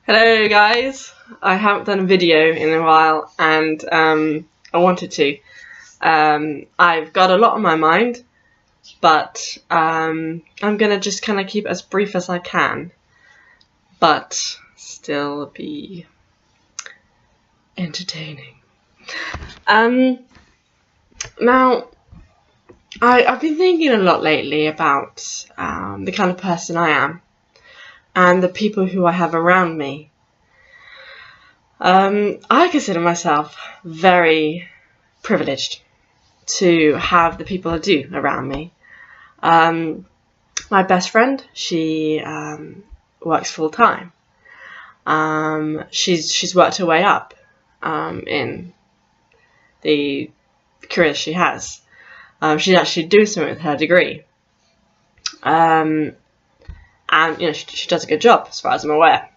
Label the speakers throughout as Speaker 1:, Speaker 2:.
Speaker 1: Hello guys, I haven't done a video in a while and I wanted to. I've got a lot on my mind, but I'm gonna just kind of keep it as brief as I can, but still be entertaining. Now, I've been thinking a lot lately about the kind of person I am and the people who I have around me. I consider myself very privileged to have the people I do around me. My best friend, she works full time. She's worked her way up in the career she has. She's actually doing something with her degree. And she does a good job as far as I'm aware.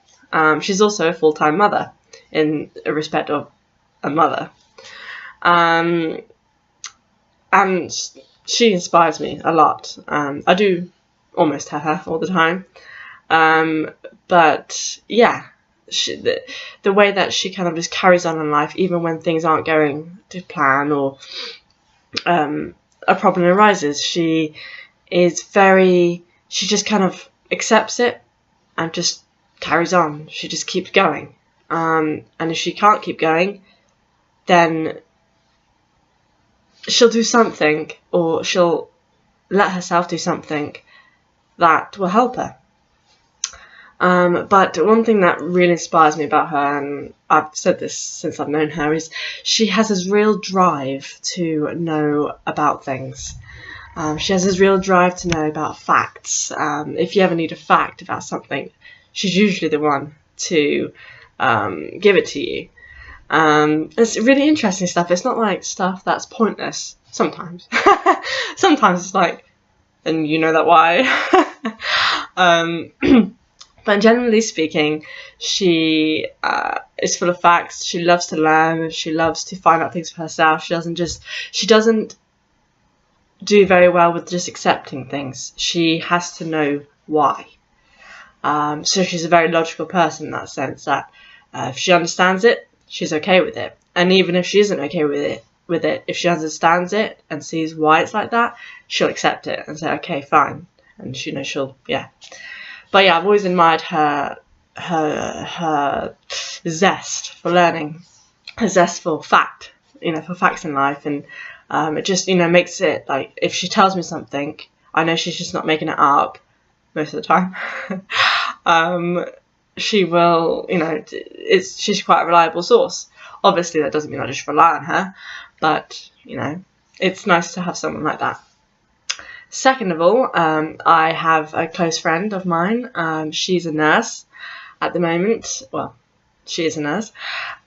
Speaker 1: She's also a full-time mother in respect of a mother. And she inspires me a lot. I do almost have her all the time. But yeah, the way that she kind of just carries on in life, even when things aren't going to plan or a problem arises, she just kind of accepts it and just carries on. She just keeps going. And if she can't keep going, then she'll do something, or she'll let herself do something that will help her. But one thing that really inspires me about her, and I've said this since I've known her, is she has this real drive to know about things. She has this real drive to know about facts. If you ever need a fact about something, she's usually the one to give it to you. It's really interesting stuff. It's not like stuff that's pointless. Sometimes. Sometimes it's like, and you know that why. But generally speaking, she is full of facts. She loves to learn. She loves to find out things for herself. She doesn't do very well with just accepting things. She has to know why. So she's a very logical person in that sense, that if she understands it, she's okay with it. And even if she isn't okay with it, if she understands it and sees why it's like that, she'll accept it and say, okay, fine. And yeah. But yeah, I've always admired her zest for learning, her zest for fact, for facts in life. And it just, makes it like, if she tells me something, I know she's just not making it up most of the time. She will, she's quite a reliable source. Obviously, that doesn't mean I just rely on her, but, it's nice to have someone like that. Second of all, I have a close friend of mine. She's a nurse at the moment. Well, she is a nurse.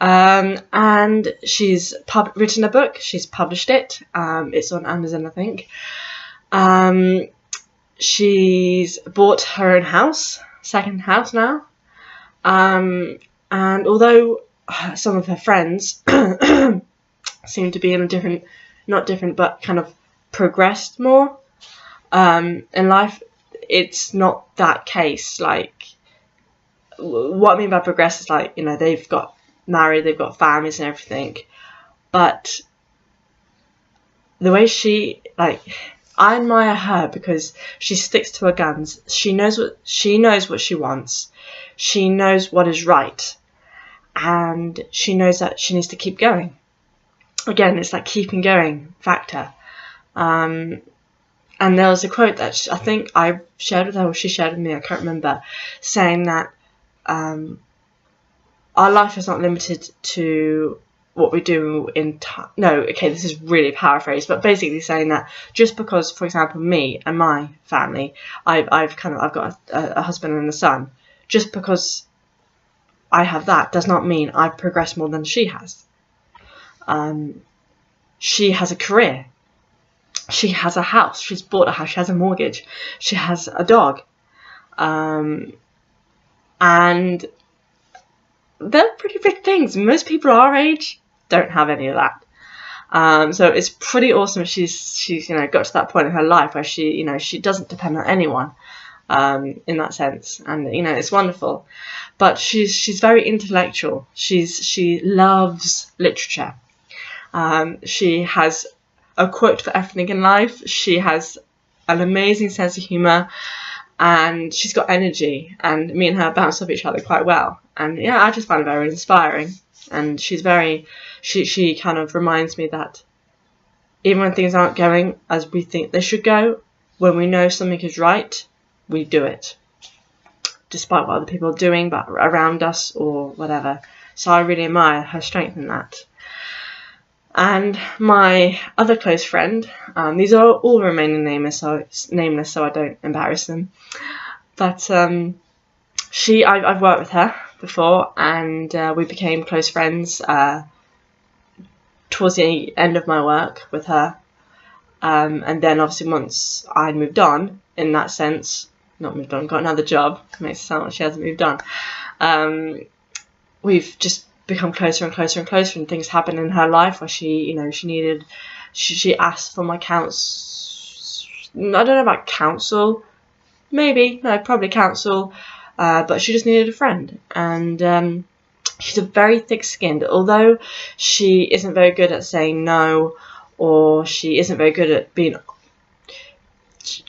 Speaker 1: And she's written a book. She's published it. It's on Amazon, I think. She's bought her own house, second house now. And although some of her friends seem to be in a not different, but kind of progressed more in life, it's not that case. Like, what I mean by progress is like, they've got married, they've got families and everything, but the way I admire her because she sticks to her guns. She knows what she wants. She knows what is right, and she knows that she needs to keep going. Again, it's that keeping going factor. And there was a quote that I think I shared with her, or she shared with me, I can't remember, saying that our life is not limited to what we do in time. No, okay, this is really paraphrased, but basically saying that just because, for example, me and my family, I've got a husband and a son, just because I have that does not mean I've progressed more than she has. She has a career. She has a house. She's bought a house. She has a mortgage. She has a dog. And they're pretty big things. Most people our age don't have any of that. So it's pretty awesome. She's got to that point in her life where she doesn't depend on anyone. in that sense, and you know, it's wonderful. But she's very intellectual. She loves literature. She has a quote for everything in life. She has an amazing sense of humour, and she's got energy, and me and her bounce off each other quite well. And yeah, I just find her very inspiring. And she's very, she kind of reminds me that even when things aren't going as we think they should go, when we know something is right, we do it, despite what other people are doing, but around us or whatever. So I really admire her strength in that. And my other close friend, these are all remaining nameless, so I don't embarrass them. But I've worked with her before, and we became close friends towards the end of my work with her. And then obviously once I'd moved on, in that sense, not moved on, got another job, makes it sound like she hasn't moved on. We've just become closer and closer and closer, and things happen in her life where she asked for my counsel. I don't know about counsel, maybe, no, probably counsel, but she just needed a friend. And she's a very thick-skinned, although she isn't very good at saying no, or she isn't very good at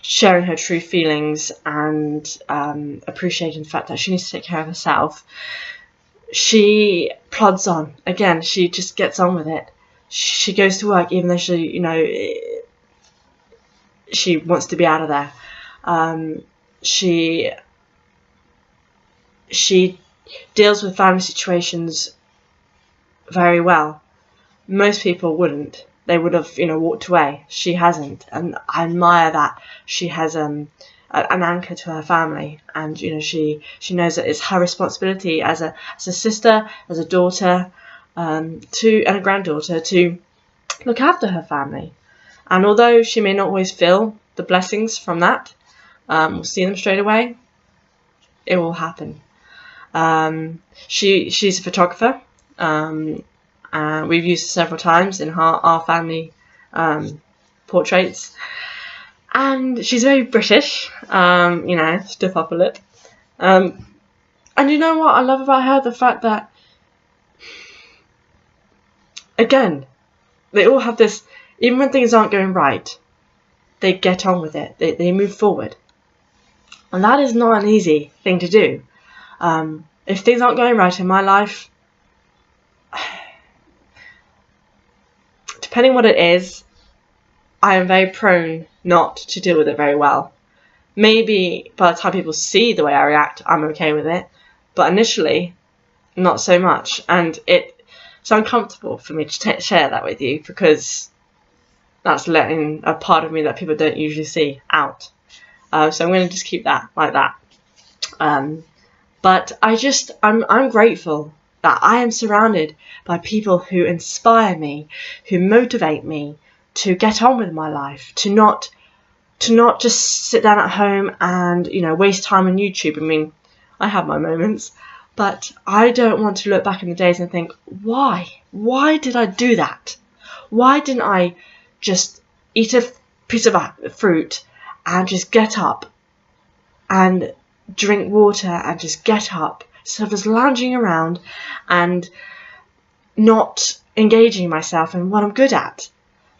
Speaker 1: sharing her true feelings and appreciating the fact that she needs to take care of herself. She plods on. Again, she just gets on with it. She goes to work even though she wants to be out of there. She deals with family situations very well. Most people wouldn't. They would have, walked away. She hasn't, and I admire that. She has an anchor to her family, and she knows that it's her responsibility as a sister, as a daughter, and a granddaughter to look after her family. And although she may not always feel the blessings from that, or see them straight away, it will happen. She's a photographer, and we've used her several times in our family portraits. And she's very British, stiff upper lip. And you know what I love about her? The fact that, again, they all have this, even when things aren't going right, they get on with it. They move forward. And that is not an easy thing to do. If things aren't going right in my life, depending what it is, I am very prone not to deal with it very well. Maybe by the time people see the way I react, I'm okay with it. But initially, not so much. And it's uncomfortable for me to share that with you, because that's letting a part of me that people don't usually see out. So I'm going to just keep that like that. But I'm grateful that I am surrounded by people who inspire me, who motivate me to get on with my life, to not just sit down at home and waste time on YouTube. I mean, I have my moments, but I don't want to look back in the days and think, why did I do that? Why didn't I just eat a piece of fruit and just get up and drink water and just get up, instead of just lounging around and not engaging myself in what I'm good at?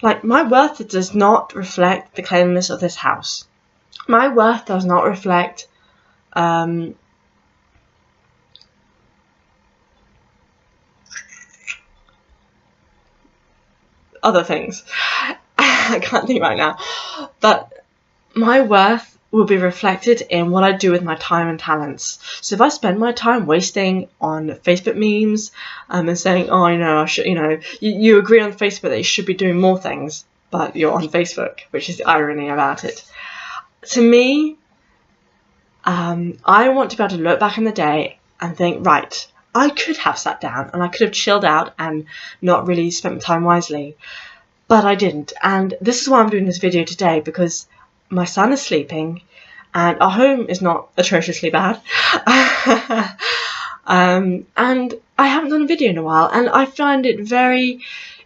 Speaker 1: Like, my worth does not reflect the cleanliness of this house. My worth does not reflect other things. I can't think right now. But my worth will be reflected in what I do with my time and talents. So if I spend my time wasting on Facebook memes and saying, oh, I should, you agree on Facebook that you should be doing more things, but you're on Facebook, which is the irony about it. To me, I want to be able to look back in the day and think, right, I could have sat down and I could have chilled out and not really spent my time wisely, but I didn't. And this is why I'm doing this video today, because my son is sleeping, and our home is not atrociously bad. And I haven't done a video in a while, and I find it very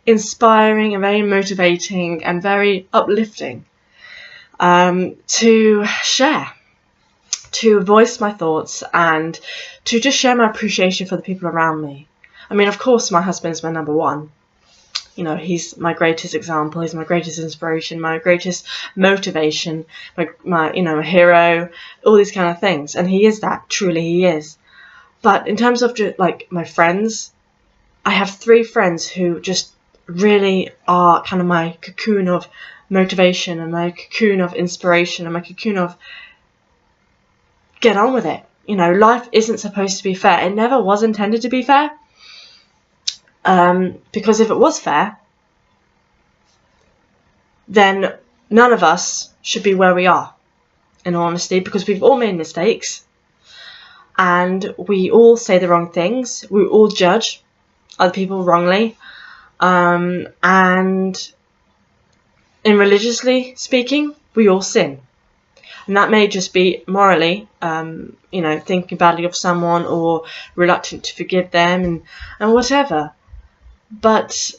Speaker 1: inspiring and very motivating and very uplifting to share. to voice my thoughts and to just share my appreciation for the people around me. I mean, of course, my husband is my number one. You know, he's my greatest example. He's my greatest inspiration, my greatest motivation, my you know, a hero, all these kind of things. And he is that. Truly, he is. But in terms of just, like, my friends, I have 3 friends who just really are kind of my cocoon of motivation and my cocoon of inspiration and my cocoon of get on with it. You know, life isn't supposed to be fair. It never was intended to be fair. Because if it was fair, then none of us should be where we are, in all honesty, because we've all made mistakes and we all say the wrong things. We all judge other people wrongly. And in religiously speaking, we all sin. And that may just be morally, you know, thinking badly of someone or reluctant to forgive them and whatever. But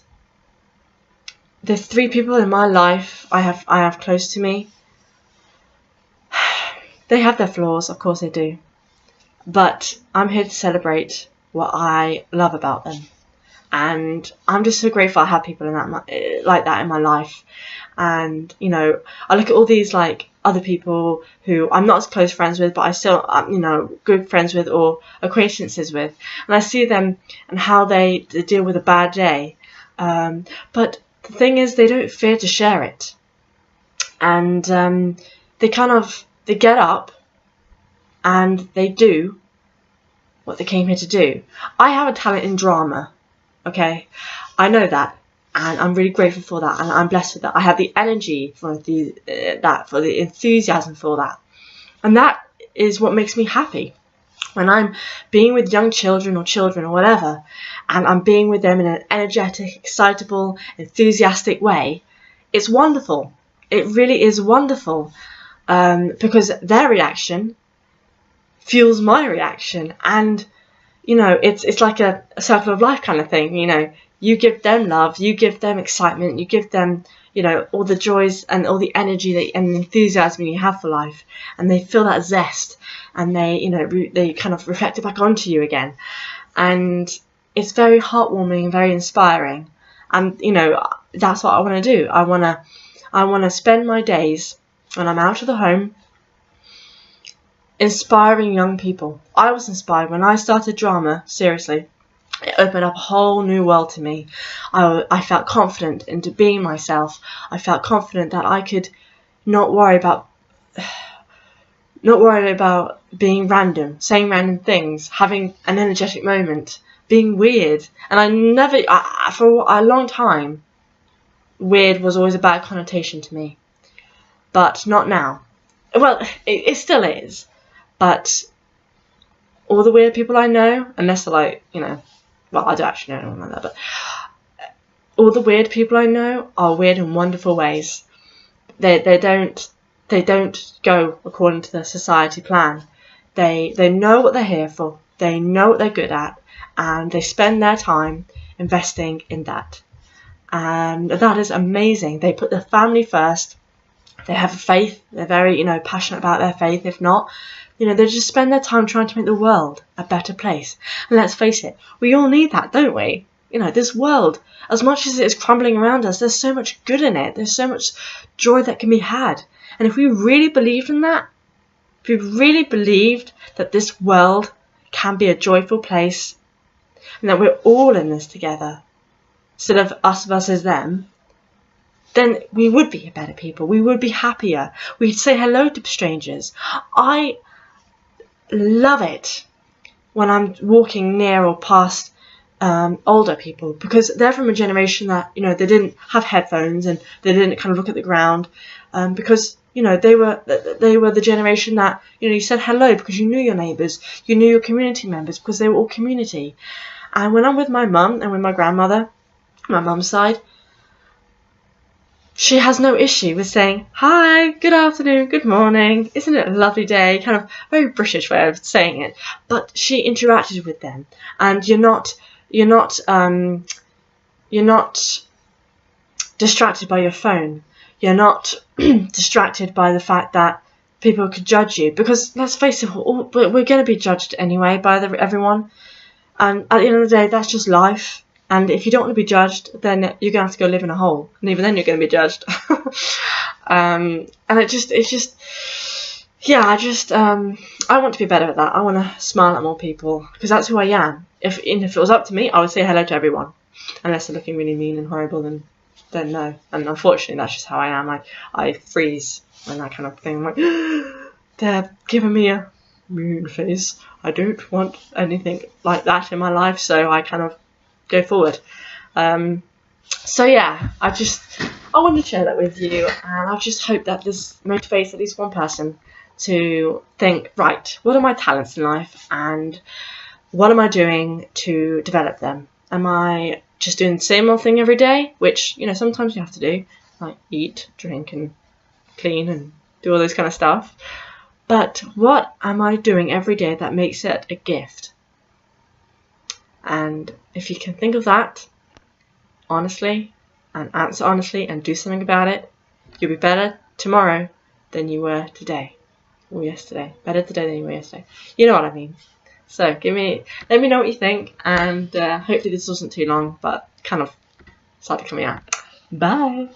Speaker 1: the 3 people in my life I have close to me, they have their flaws, of course they do. But I'm here to celebrate what I love about them. And I'm just so grateful I have people like that in my life. And, you know, I look at all these, like, other people who I'm not as close friends with, but I still, you know, good friends with or acquaintances with. And I see them and how they deal with a bad day. But the thing is, they don't fear to share it. And they get up and they do what they came here to do. I have a talent in drama. Okay, I know that, and I'm really grateful for that, and I'm blessed with that. I have the energy for the enthusiasm for that, and that is what makes me happy. When I'm being with young children or whatever, and I'm being with them in an energetic, excitable, enthusiastic way, it's wonderful. It really is wonderful, because their reaction fuels my reaction, and you know, it's like a circle of life kind of thing. You know, you give them love, you give them excitement, you give them, you know, all the joys and all the energy and enthusiasm you have for life, and they feel that zest, and they, you know, they kind of reflect it back onto you again, and it's very heartwarming and very inspiring. And you know, that's what I want to do. I want to spend my days when I'm out of the home inspiring young people. I was inspired when I started drama, seriously. It opened up a whole new world to me. I felt confident into being myself. I felt confident that I could not worry about being random, saying random things, having an energetic moment, being weird. And for a long time, weird was always a bad connotation to me. But not now. Well, it still is. But all the weird people I know, unless they're like, you know, well, I don't actually know anyone like that, but all the weird people I know are weird in wonderful ways. They don't go according to the society plan. They know what they're here for. They know what they're good at, and they spend their time investing in that. And that is amazing. They put their family first. They have a faith. They're very, you know, passionate about their faith. If not, you know, they just spend their time trying to make the world a better place. And let's face it, we all need that, don't we? You know, this world, as much as it is crumbling around us, there's so much good in it. There's so much joy that can be had. And if we really believed in that, if we really believed that this world can be a joyful place, and that we're all in this together, instead of us versus them, then we would be better people. We would be happier. We'd say hello to strangers. I love it when I'm walking near or past older people, because they're from a generation that, you know, they didn't have headphones and they didn't kind of look at the ground, because, you know, they were the generation that, you know, you said hello because you knew your neighbours, you knew your community members because they were all community. And when I'm with my mum and with my grandmother, my mum's side, she has no issue with saying, hi, good afternoon, good morning, isn't it a lovely day? Kind of very British way of saying it. But she interacted with them, and you're not distracted by your phone. You're not distracted by the fact that people could judge you, because let's face it, we're going to be judged anyway by everyone, and at the end of the day, that's just life. And if you don't want to be judged, then you're going to have to go live in a hole, and even then you're going to be judged. And it's just yeah, I want to be better at that. I want to smile at more people, because that's who I am. If it was up to me, I would say hello to everyone, unless they're looking really mean and horrible, then no. And unfortunately, that's just how I am. I freeze when that kind of thing. I'm like, they're giving me a moon face. I don't want anything like that in my life, so I kind of go forward. So yeah, I wanted to share that with you, and I just hope that this motivates at least one person to think, right, what are my talents in life, and what am I doing to develop them? Am I just doing the same old thing every day, which, you know, sometimes you have to do, like eat, drink, and clean, and do all this kind of stuff? But what am I doing every day that makes it a gift? And if you can think of that honestly, and answer honestly, and do something about it, you'll be better tomorrow than you were today or yesterday. Better today than you were yesterday. You know what I mean. So let me know what you think, and hopefully this wasn't too long, but kind of started coming out. Bye.